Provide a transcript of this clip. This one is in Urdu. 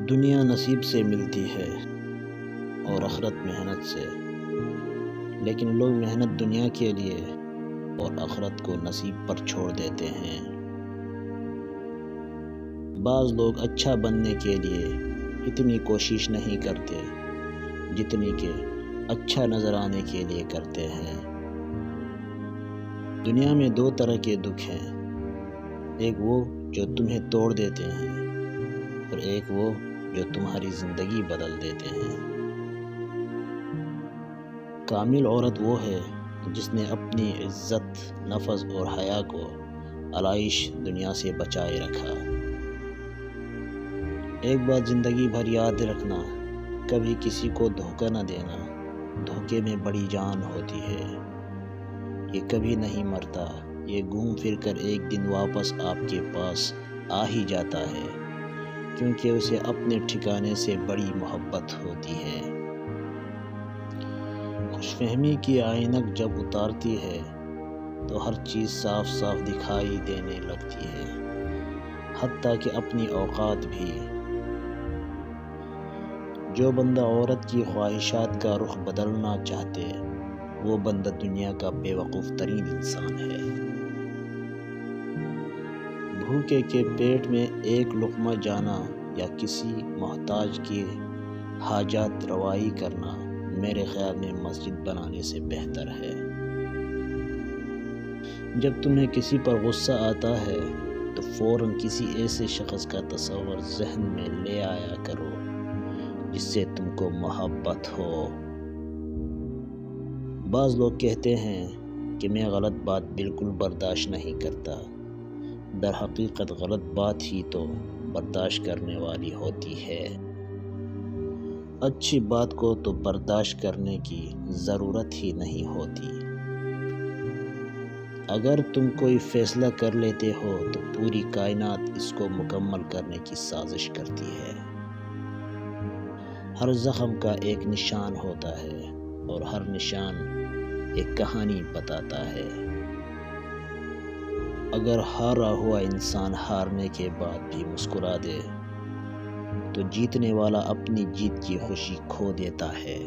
دنیا نصیب سے ملتی ہے اور آخرت محنت سے، لیکن لوگ محنت دنیا کے لیے اور آخرت کو نصیب پر چھوڑ دیتے ہیں۔ بعض لوگ اچھا بننے کے لیے اتنی کوشش نہیں کرتے جتنی کہ اچھا نظر آنے کے لیے کرتے ہیں۔ دنیا میں دو طرح کے دکھ ہیں، ایک وہ جو تمہیں توڑ دیتے ہیں اور ایک وہ جو تمہاری زندگی بدل دیتے ہیں۔ کامل عورت وہ ہے جس نے اپنی عزت، نفس اور حیا کو علائش دنیا سے بچائے رکھا۔ ایک بات زندگی بھر یاد رکھنا، کبھی کسی کو دھوکہ نہ دینا۔ دھوکے میں بڑی جان ہوتی ہے، یہ کبھی نہیں مرتا، یہ گھوم پھر کر ایک دن واپس آپ کے پاس آ ہی جاتا ہے، کیونکہ اسے اپنے ٹھکانے سے بڑی محبت ہوتی ہے۔ خوش فہمی کی عینک جب اتارتی ہے تو ہر چیز صاف صاف دکھائی دینے لگتی ہے، حتیٰ کہ اپنی اوقات بھی۔ جو بندہ عورت کی خواہشات کا رخ بدلنا چاہتے، وہ بندہ دنیا کا بے وقوف ترین انسان ہے۔ بھوکے کے پیٹ میں ایک لقمہ جانا یا کسی محتاج کی حاجات روائی کرنا میرے خیال میں مسجد بنانے سے بہتر ہے۔ جب تمہیں کسی پر غصہ آتا ہے تو فوراً کسی ایسے شخص کا تصور ذہن میں لے آیا کرو جس سے تم کو محبت ہو۔ بعض لوگ کہتے ہیں کہ میں غلط بات بالکل برداشت نہیں کرتا، در حقیقت غلط بات ہی تو برداشت کرنے والی ہوتی ہے۔ اچھی بات کو تو برداشت کرنے کی ضرورت ہی نہیں ہوتی۔ اگر تم کوئی فیصلہ کر لیتے ہو تو پوری کائنات اس کو مکمل کرنے کی سازش کرتی ہے۔ ہر زخم کا ایک نشان ہوتا ہے اور ہر نشان ایک کہانی بتاتا ہے۔ اگر ہارا ہوا انسان ہارنے کے بعد بھی مسکرا دے تو جیتنے والا اپنی جیت کی خوشی کھو دیتا ہے۔